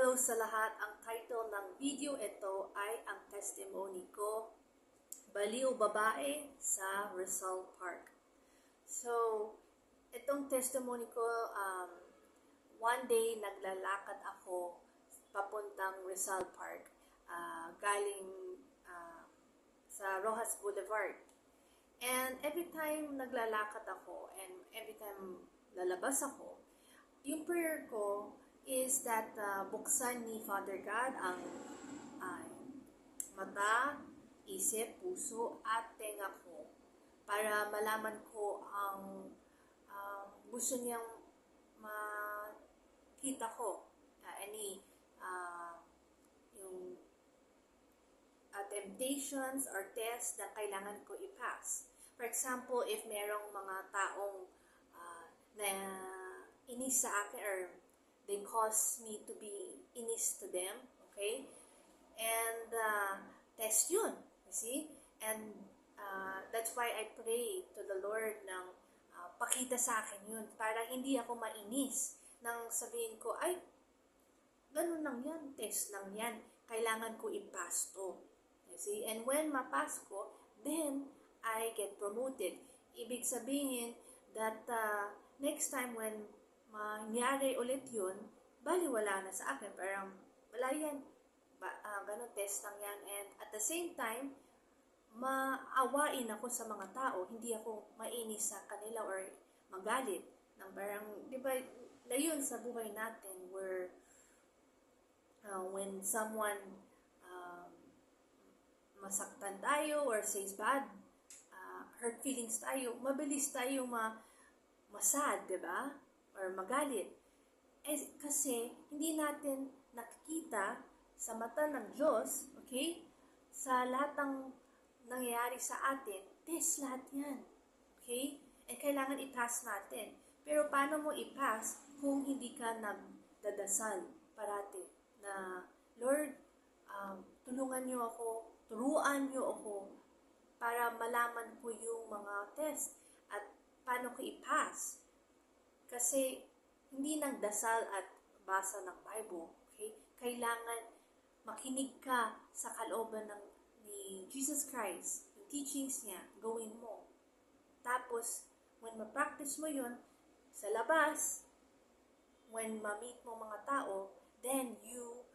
Hello sa lahat. Ang title ng video ito ay ang testimony ko, Baliw Babae sa Rizal Park. So, itong testimony ko, one day naglalakad ako papuntang Rizal Park, galing sa Rojas Boulevard. And every time naglalakad ako and every time lalabas ako, yung prayer ko is that buksan ni Father God ang mata, isip, puso at tenga ko para malaman ko ang gusto niyang makita ko. Yung temptations or tests na kailangan ko i-pass. For example, if merong mga taong na inis sa akin or they cause me to be inis to them, okay? And test yun, you see? And that's why I pray to the Lord ng pakita sa akin yun para hindi ako mainis nang sabihin ko, ay, ganun lang yan, test lang yan, kailangan ko i-pass to. You see? And when ma-pass ko, then I get promoted. Ibig sabihin that next time when mangyari ulit yun, baliwala na sa akin. Parang, wala yan. Ganun, test lang yan. And at the same time, maawain ako sa mga tao. Hindi ako mainis sa kanila or magalit. Nang parang, di ba, na yun sa buhay natin where when someone masaktan tayo or says bad, hurt feelings tayo, mabilis tayo masad, di ba? Or magalit. Kasi hindi natin nakikita sa mata ng Diyos, okay? Sa lahat ng nangyayari sa atin, test lahat yan. Okay? And kailangan i-pass natin. Pero paano mo i-pass kung hindi ka nagdadasal parati na, Lord, tulungan niyo ako, turuan niyo ako para malaman ko yung mga test at paano ko i-pass. Kasi hindi nagdasal at basa ng Bible. Okay? Kailangan makinig ka sa kalooban ni Jesus Christ, yung teachings niya, gawin mo. Tapos, when ma-practice mo yun, sa labas, when ma-meet mo mga tao, then you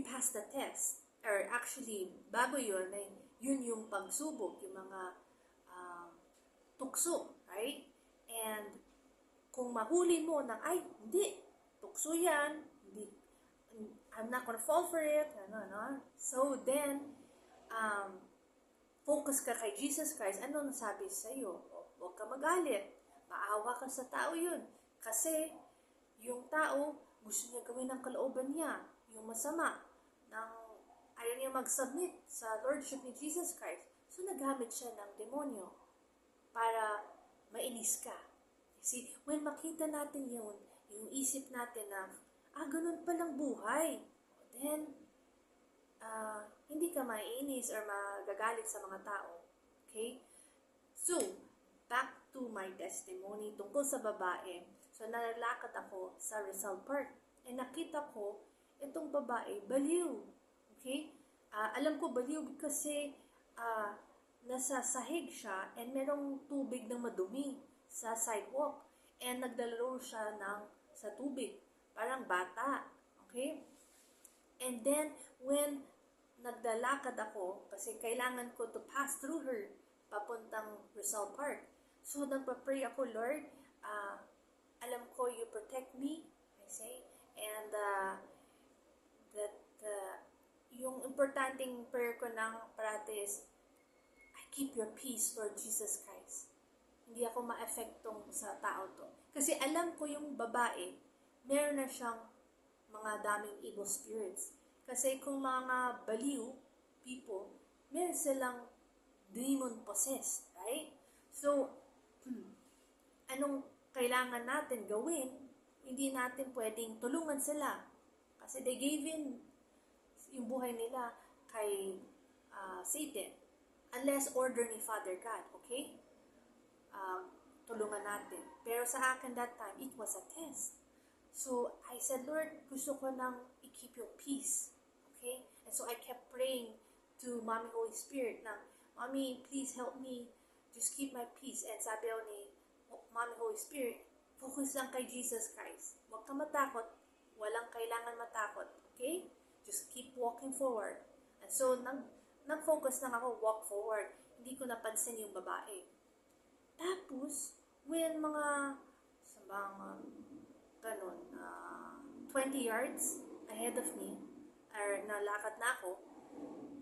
pass the test. Or actually, bago yun, yun yung pagsubok, yung mga tukso, right? And kung mahuli mo na, ay, hindi, tukso yan, hindi, I'm not gonna fall for it, So then, focus ka kay Jesus Christ. Ano nasabi sa'yo? Huwag ka magalit. Maawa ka sa tao yun. Kasi, yung tao, gusto niya gawin ang kalooban niya. Yung masama, ayaw niya mag-submit sa Lordship ni Jesus Christ. So, nagamit siya ng demonyo para mainis ka. See, when makita natin yun, yung isip natin na, ganun palang buhay, then, hindi ka maiinis or magagalit sa mga tao. Okay? So, back to my testimony tungkol sa babae. So, nalalakad ako sa Rizal Park. And nakita ko, itong babae, baliw. Okay? Alam ko baliw kasi nasa sahig siya and merong tubig na madumi sa sidewalk. And naglalaro siya sa tubig. Parang bata. Okay? And then, when naglalakad ako, kasi kailangan ko to pass through her, papuntang Rizal Park. So, nagpa-pray ako, Lord, alam ko you protect me, I say, and yung importanteng prayer ko ng parati is, I keep your peace, Lord Jesus Christ. Hindi ako ma-affectong sa tao to. Kasi alam ko yung babae, meron na siyang mga daming evil spirits. Kasi kung mga baliw people, meron silang demon possessed, right? So, anong kailangan natin gawin? Hindi natin pwedeng tulungan sila. Kasi they gave in yung buhay nila kay Satan. Unless order ni Father God, okay? Tulungan natin. Pero sa akin that time, it was a test. So, I said, Lord, gusto ko nang i-keep yung peace. Okay? And so, I kept praying to Mommy Holy Spirit na, Mommy, please help me. Just keep my peace. And sabi ako ni Mommy Holy Spirit, focus lang kay Jesus Christ. Huwag ka matakot. Walang kailangan matakot. Okay? Just keep walking forward. And so, nag-focus lang ako, walk forward. Hindi ko napansin yung babae. Tapos, when mga, sa mga, ganun, 20 yards ahead of me, or nalakad na ako,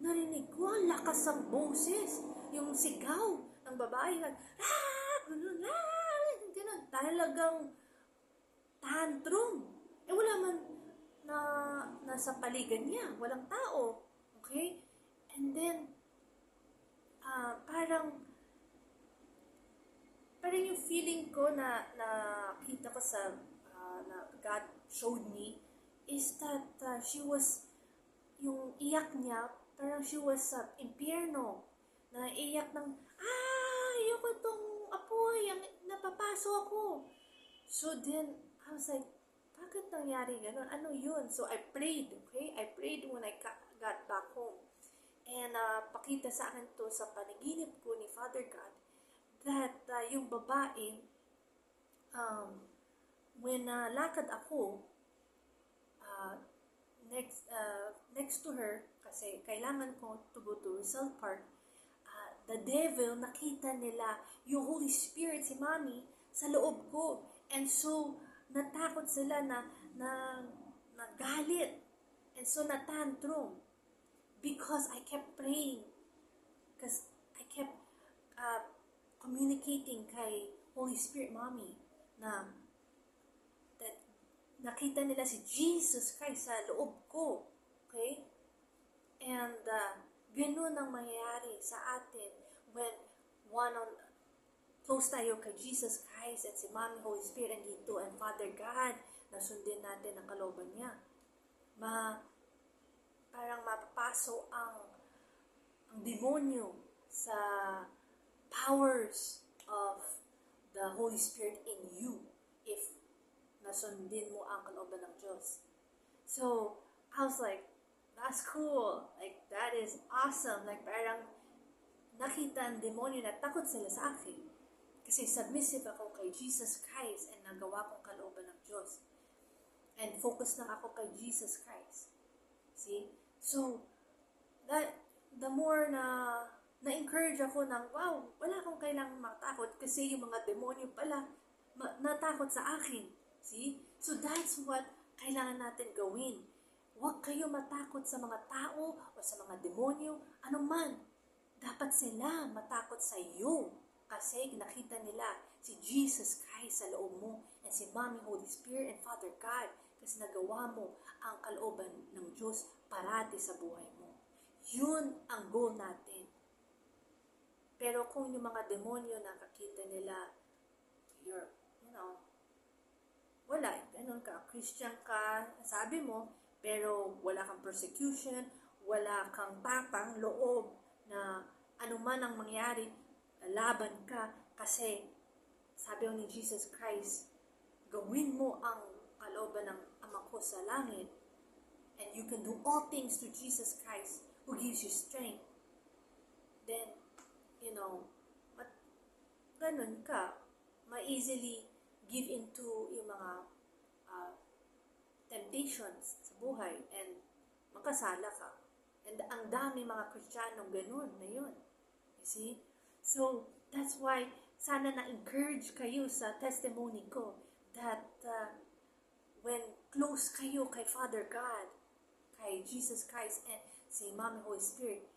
narinig ko, ang lakas ng boses. Yung sigaw ng babae. Ganun. Talagang tantrum. Wala man na nasa paligid niya. Walang tao. Okay? And then, parang yung feeling ko na kita ko sa na God showed me is that she was, yung iyak niya, parang she was sa impyerno. Na iyak ng, ayoko tong apoy, napapaso ako. So then, I was like, bakit nangyari ganun? Ano yun? So I prayed, okay? I prayed when I got back home. And pakita sa akin to sa panaginip ko ni Father God that yung babae, when lakad ako, next to her, kasi kailangan ko to go to Rizal Park, the devil, nakita nila yung Holy Spirit, si Mommy, sa loob ko. And so, natakot sila na galit. And so, natantrum. Because I kept praying. Because I kept communicating kay Holy Spirit, Mommy, na that nakita nila si Jesus Christ sa loob ko. Okay? And ganun ang mangyayari sa atin when close tayo kay Jesus Christ at si Mommy Holy Spirit dito and Father God na sundin natin ang kalooban niya. Parang mapapaso ang demonyo sa powers of the Holy Spirit in you if nasundin mo ang kalooban ng Diyos. So, I was like, that's cool. Like, that is awesome. Like, parang nakita ang demonyo na takot sila sa akin. Kasi submissive ako kay Jesus Christ and nagawa kong kalooban ng Diyos. And focus lang ako kay Jesus Christ. See? So, the more na-encourage ako ng, wow, wala akong kailangang matakot kasi yung mga demonyo pala natakot sa akin. See? So, that's what kailangan natin gawin. Huwag kayo matakot sa mga tao o sa mga demonyo, anuman. Dapat sila matakot sa iyo kasi nakita nila si Jesus Christ sa loob mo and si Mommy Holy Spirit and Father God kasi nagawa mo ang kalooban ng Diyos parati sa buhay mo. Yun ang goal natin. Pero kung yung mga demonyo nakakita nila, wala, ganun ka, Christian ka, sabi mo, pero wala kang persecution, wala kang tapang loob na anuman ang mangyari, laban ka kasi sabi ni Jesus Christ, gawin mo ang kalooban ng Ama ko sa langit and you can do all things to Jesus Christ who gives you strength. Then, ganun ka, ma-easily give into yung mga temptations sa buhay and makasala ka. And ang dami mga Kristiyanong ganun na yun. You see? So, that's why sana na-encourage kayo sa testimony ko that when close kayo kay Father God, kay Jesus Christ and si Mommy Holy Spirit,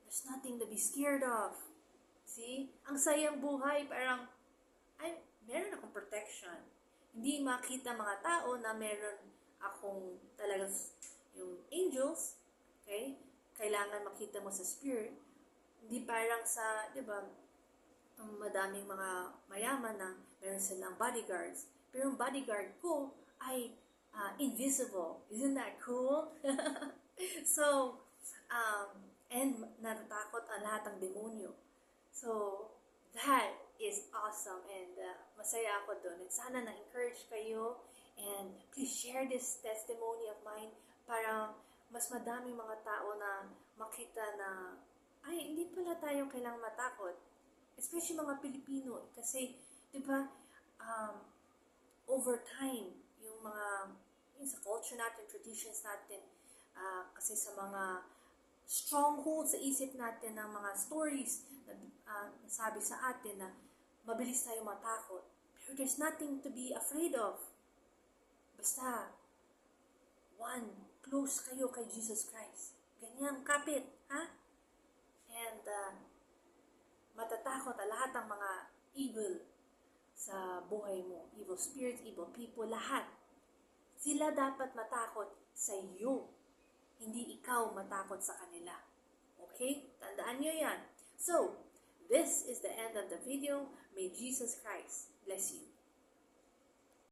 there's nothing to be scared of. See? Ang sayang buhay, parang, meron akong protection. Hindi makita mga tao na meron akong talagang yung angels, okay? Kailangan makita mo sa spirit. Hindi parang sa, di ba, madaming mga mayaman na meron silang bodyguards. Pero yung bodyguard ko ay invisible. Isn't that cool? So, and natatakot ang lahat ng demonyo. So, that is awesome and masaya ako doon. And sana na-encourage kayo And please share this testimony of mine para mas madaming mga tao na makita na ay, hindi pala tayo kailangang matakot. Especially mga Pilipino. Kasi, di ba, over time, yung sa culture natin, traditions natin, kasi sa mga stronghold sa isip natin ng mga stories na nasabi sa atin na mabilis tayo matakot. Pero there's nothing to be afraid of. Basta, close kayo kay Jesus Christ. Ganyan, kapit, ha? And matatakot lahat ng mga evil sa buhay mo. Evil spirits, evil people, lahat. Sila dapat matakot sa iyo. Hindi ikaw matakot sa kanila. Okay? Tandaan nyo yan. So, this is the end of the video. May Jesus Christ bless you.